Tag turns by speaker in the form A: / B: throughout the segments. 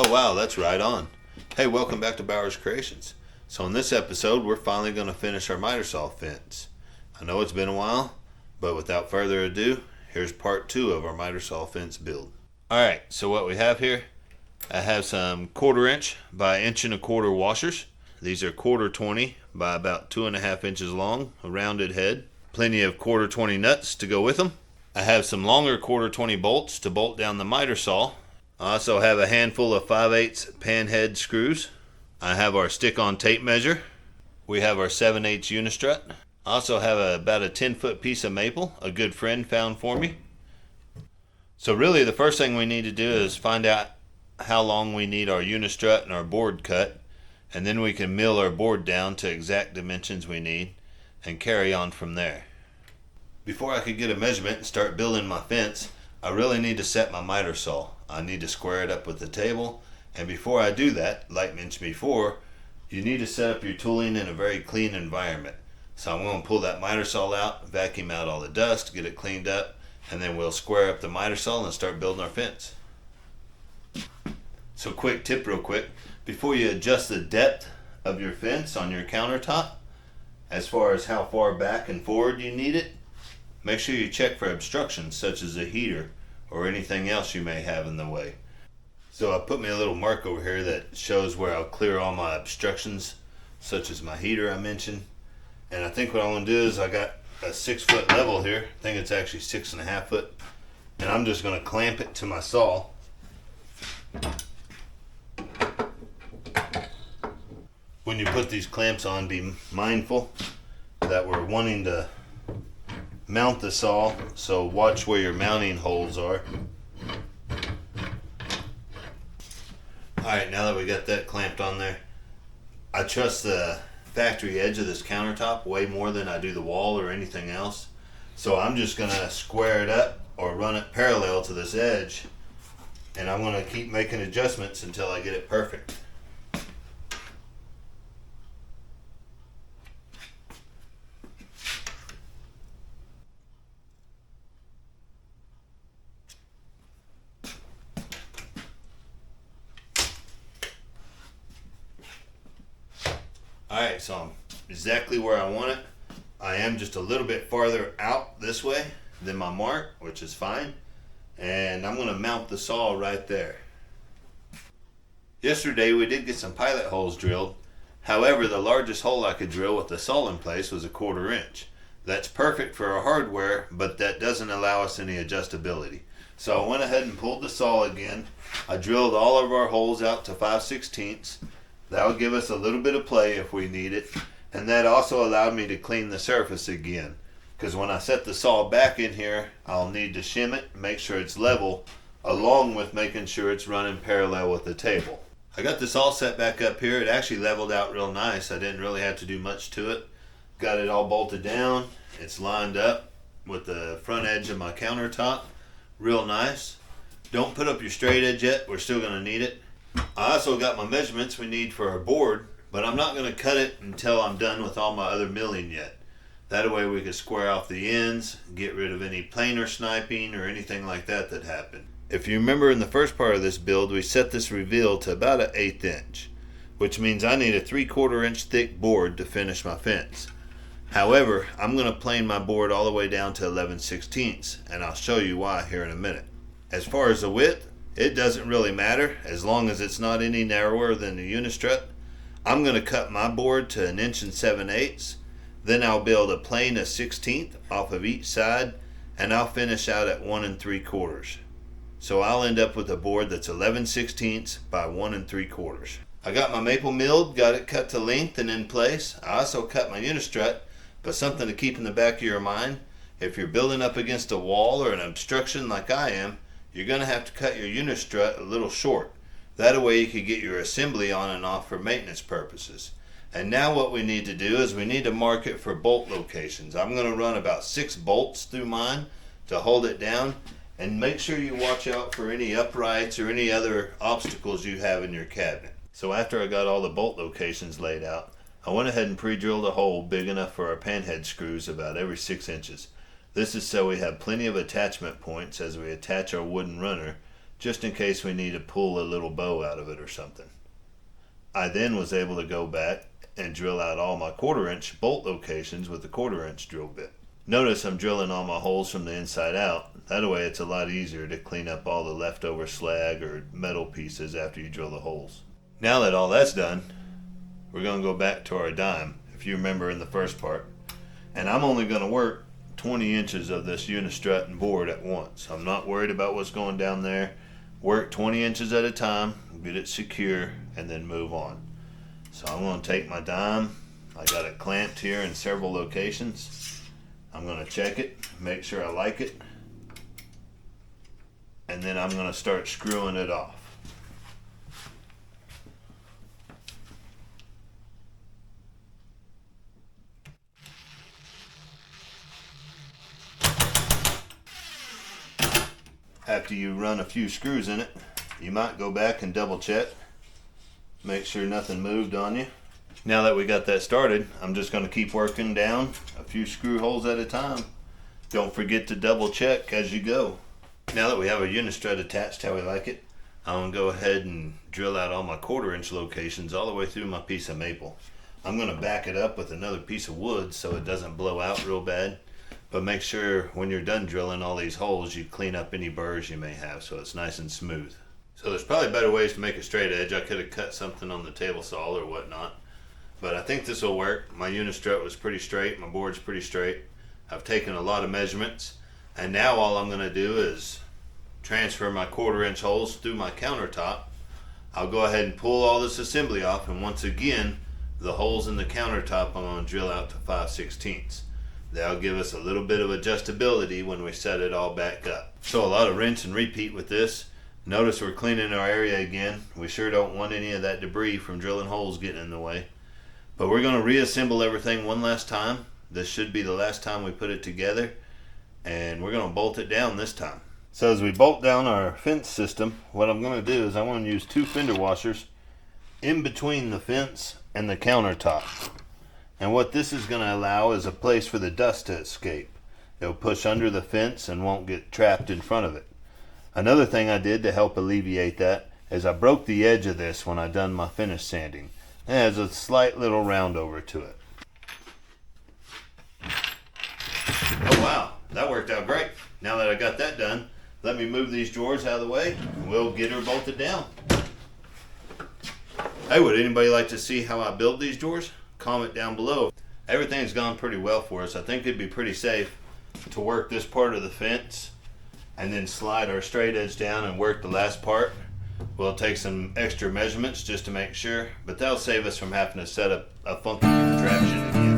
A: Oh wow, that's right on. Hey, welcome back to Bowers Creations. So in this episode, we're finally going to finish our miter saw fence. I know it's been a while, but without further ado, here's part 2 of our miter saw fence build. Alright, so what we have here, I have some 1/4 inch by 1.25 inch washers. These are 1/4 20 by about 2.5 inches long, a rounded head. Plenty of 1/4 20 nuts to go with them. I have some longer 1/4 20 bolts to bolt down the miter saw. I also have a handful of 5/8 pan head screws. I have our stick-on tape measure. We have our 7/8 unistrut. I also have about a 10-foot piece of maple a good friend found for me. So really the first thing we need to do is find out how long we need our unistrut and our board cut, and then we can mill our board down to exact dimensions we need and carry on from there. Before I could get a measurement and start building my fence, I really need to set my miter saw. I need to square it up with the table, and before I do that, like mentioned before, you need to set up your tooling in a very clean environment. So I'm going to pull that miter saw out, vacuum out all the dust, get it cleaned up, and then we'll square up the miter saw and start building our fence. So quick tip real quick, before you adjust the depth of your fence on your countertop, as far as how far back and forward you need it, make sure you check for obstructions such as a heater or anything else you may have in the way. So I put me a little mark over here that shows where I'll clear all my obstructions, such as my heater I mentioned. And I think what I want to do is I got a 6-foot level here. I think it's actually 6.5 foot. And I'm just going to clamp it to my saw. When you put these clamps on, be mindful that we're wanting to mount the saw, so watch where your mounting holes are. Alright, now that we got that clamped on there, I trust the factory edge of this countertop way more than I do the wall or anything else. So I'm just going to square it up or run it parallel to this edge, and I'm going to keep making adjustments until I get it perfect. Alright, so I'm exactly where I want it. I am just a little bit farther out this way than my mark, which is fine. And I'm going to mount the saw right there. Yesterday we did get some pilot holes drilled. However, the largest hole I could drill with the saw in place was a 1/4 inch. That's perfect for our hardware, but that doesn't allow us any adjustability. So I went ahead and pulled the saw again. I drilled all of our holes out to 5/16. That'll give us a little bit of play if we need it. And that also allowed me to clean the surface again. Because when I set the saw back in here, I'll need to shim it, make sure it's level, along with making sure it's running parallel with the table. I got this all set back up here. It actually leveled out real nice. I didn't really have to do much to it. Got it all bolted down. It's lined up with the front edge of my countertop. Real nice. Don't put up your straight edge yet. We're still going to need it. I also got my measurements we need for our board, but I'm not going to cut it until I'm done with all my other milling yet. That way we can square off the ends, get rid of any planer sniping or anything like that that happened. If you remember in the first part of this build, we set this reveal to about an 1/8 inch, which means I need a 3/4 inch thick board to finish my fence. However, I'm going to plane my board all the way down to 11/16, and I'll show you why here in a minute. As far as the width, it doesn't really matter as long as it's not any narrower than the unistrut. I'm going to cut my board to 1 7/8 inches. Then I'll build a plane a 1/16 off of each side, and I'll finish out at 1 3/4. So I'll end up with a board that's 11/16 by 1 3/4. I got my maple milled, got it cut to length and in place. I also cut my unistrut, but something to keep in the back of your mind, if you're building up against a wall or an obstruction like I am, you're going to have to cut your unistrut a little short. That way you can get your assembly on and off for maintenance purposes. And now what we need to do is we need to mark it for bolt locations. I'm going to run about 6 bolts through mine to hold it down, and make sure you watch out for any uprights or any other obstacles you have in your cabinet. So after I got all the bolt locations laid out, I went ahead and pre-drilled a hole big enough for our panhead screws about every 6 inches. This is so we have plenty of attachment points as we attach our wooden runner just in case we need to pull a little bow out of it or something. I then was able to go back and drill out all my 1/4 inch bolt locations with the 1/4 inch drill bit. Notice I'm drilling all my holes from the inside out. That way it's a lot easier to clean up all the leftover slag or metal pieces after you drill the holes. Now that all that's done, we're going to go back to our dime, if you remember in the first part. And I'm only going to work 20 inches of this unistrut and board at once. I'm not worried about what's going down there. Work 20 inches at a time, get it secure, and then move on. So I'm going to take my dime. I got it clamped here in several locations. I'm going to check it, make sure I like it, and then I'm going to start screwing it off. After you run a few screws in it, you might go back and double check, make sure nothing moved on you. Now that we got that started, I'm just going to keep working down a few screw holes at a time. Don't forget to double check as you go. Now that we have our unistrut attached how we like it, I'm going to go ahead and drill out all my 1/4 inch locations all the way through my piece of maple. I'm going to back it up with another piece of wood so it doesn't blow out real bad. But make sure when you're done drilling all these holes, you clean up any burrs you may have so it's nice and smooth. So there's probably better ways to make a straight edge. I could have cut something on the table saw or whatnot. But I think this will work. My unistrut was pretty straight. My board's pretty straight. I've taken a lot of measurements. And now all I'm going to do is transfer my 1/4 inch holes through my countertop. I'll go ahead and pull all this assembly off. And once again, the holes in the countertop I'm going to drill out to 5/16. That'll give us a little bit of adjustability when we set it all back up. So a lot of rinse and repeat with this. Notice we're cleaning our area again. We sure don't want any of that debris from drilling holes getting in the way. But we're going to reassemble everything one last time. This should be the last time we put it together. And we're going to bolt it down this time. So as we bolt down our fence system, what I'm going to do is I want to use 2 fender washers in between the fence and the countertop. And what this is going to allow is a place for the dust to escape. It'll push under the fence and won't get trapped in front of it. Another thing I did to help alleviate that is I broke the edge of this when I done my finish sanding. It has a slight little round over to it. Oh wow, that worked out great. Now that I got that done, let me move these drawers out of the way and we'll get her bolted down. Hey, would anybody like to see how I build these drawers? Comment down below. Everything's gone pretty well for us. I think it'd be pretty safe to work this part of the fence and then slide our straight edge down and work the last part. We'll take some extra measurements just to make sure, but that'll save us from having to set up a funky contraption again.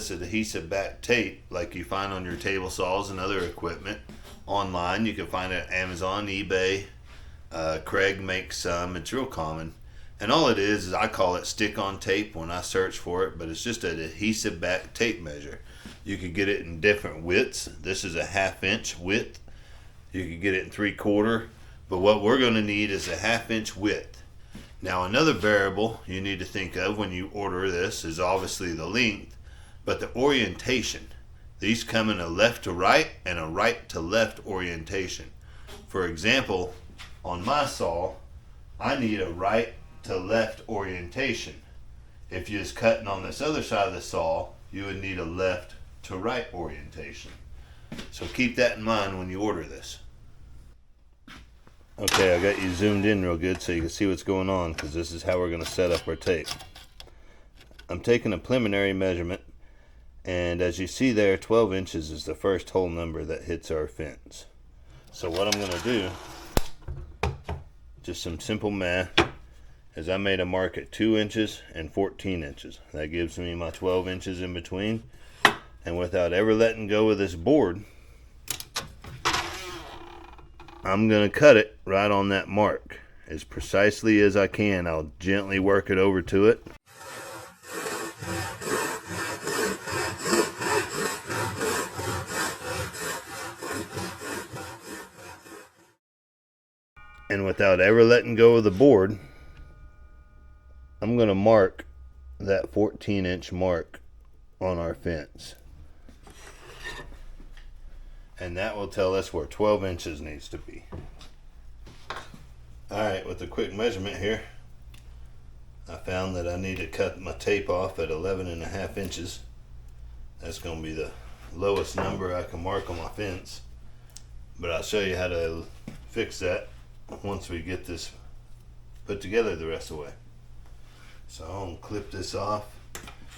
A: Adhesive back tape like you find on your table saws and other equipment online. You can find it at Amazon, eBay. Craig makes some. It's real common, and all it is I call it stick-on tape when I search for it, but it's just an adhesive back tape measure. You can get it in different widths. This is a 1/2 inch width. You can get it in 3/4, but what we're going to need is a 1/2 inch width. Now another variable you need to think of when you order this is obviously the length, but the orientation. These come in a left to right and a right to left orientation. For example, on my saw, I need a right to left orientation. If you're just cutting on this other side of the saw, you would need a left to right orientation. So keep that in mind when you order this. Okay, I got you zoomed in real good so you can see what's going on, because this is how we're going to set up our tape. I'm taking a preliminary measurement, and as you see there, 12 inches is the first hole number that hits our fence. So what I'm going to do, just some simple math, is I made a mark at 2 inches and 14 inches. That gives me my 12 inches in between. And without ever letting go of this board, I'm going to cut it right on that mark as precisely as I can. I'll gently work it over to it. And without ever letting go of the board, I'm going to mark that 14-inch mark on our fence. And that will tell us where 12 inches needs to be. Alright, with a quick measurement here, I found that I need to cut my tape off at 11.5 inches. That's going to be the lowest number I can mark on my fence. But I'll show you how to fix that once we get this put together the rest of the way. So I'm going to clip this off.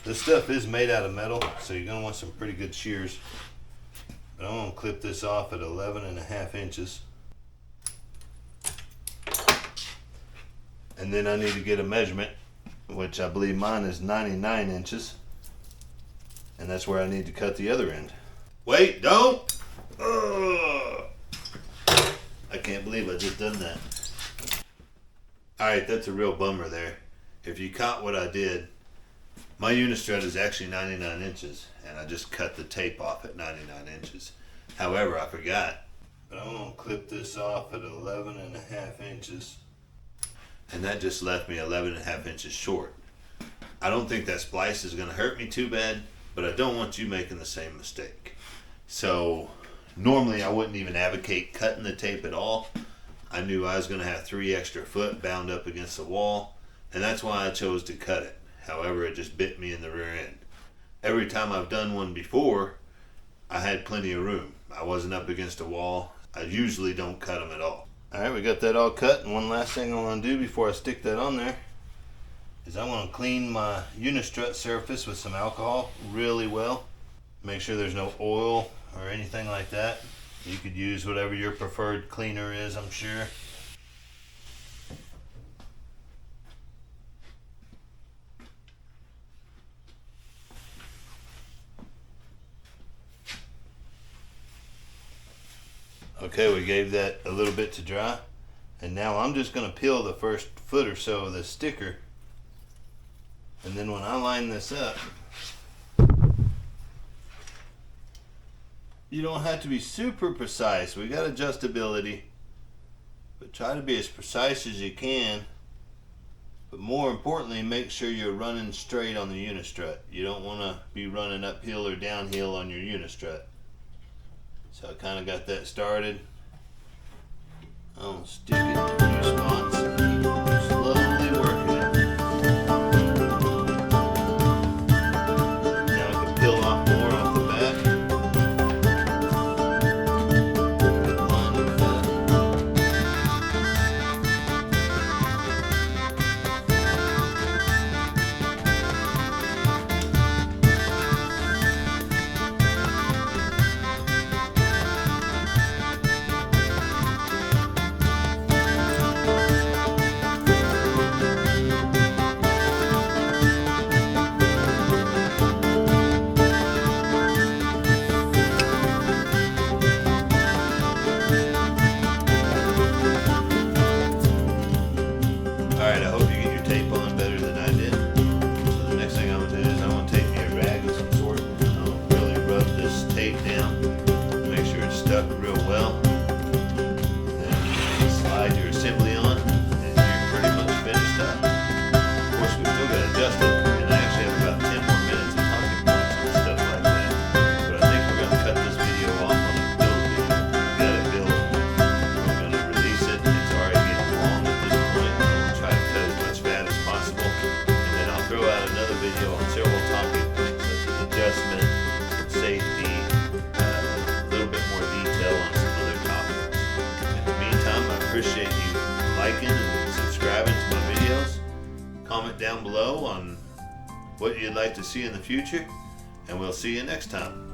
A: This stuff is made out of metal, so you're going to want some pretty good shears. But I'm going to clip this off at 11.5 inches. And then I need to get a measurement, which I believe mine is 99 inches. And that's where I need to cut the other end. Wait, don't! Ugh. I can't believe I just done that. Alright, that's a real bummer there. If you caught what I did, my unistrut is actually 99 inches, and I just cut the tape off at 99 inches. However, I forgot. But I'm going to clip this off at 11.5 inches. And that just left me 11.5 inches short. I don't think that splice is going to hurt me too bad, but I don't want you making the same mistake. So normally I wouldn't even advocate cutting the tape at all. I knew I was going to have 3 extra foot bound up against the wall, and that's why I chose to cut it. However, it just bit me in the rear end. Every time I've done one before, I had plenty of room. I wasn't up against a wall. I usually don't cut them at all. Alright, we got that all cut, and one last thing I want to do before I stick that on there is I want to clean my unistrut surface with some alcohol really well. Make sure there's no oil or anything like that. You could use whatever your preferred cleaner is, I'm sure. Okay, we gave that a little bit to dry, and now I'm just going to peel the first foot or so of the sticker, and then when I line this up, you don't have to be super precise. We got adjustability, but try to be as precise as you can. But more importantly, make sure you're running straight on the unistrut. You don't want to be running uphill or downhill on your unistrut. So I kind of got that started. I'll stick it in a few spots. Slowly working it. Now I can peel off more off the back. Line with that. Alright, I hope you get your tape on better than I did. So the next thing I'm going to do is I'm going to take me a rag of some sort. I'll really rub this tape down. Make sure it's stuck real well. Then slide your assembly on and you're pretty much finished up. Of course, we still got to adjust it, and I actually have about 10 more minutes of talking points and stuff like that. But I think we're going to cut this video off on a build video. We got it built. We're going to release it. It's already getting long at this point. I'll try to cut as much fat as possible. And then I'll throw out another video on several talking points such as adjustment, safety, a little bit more detail on some other topics. In the meantime, I appreciate you liking and subscribing to my videos. Comment down below on what you'd like to see in the future, and we'll see you next time.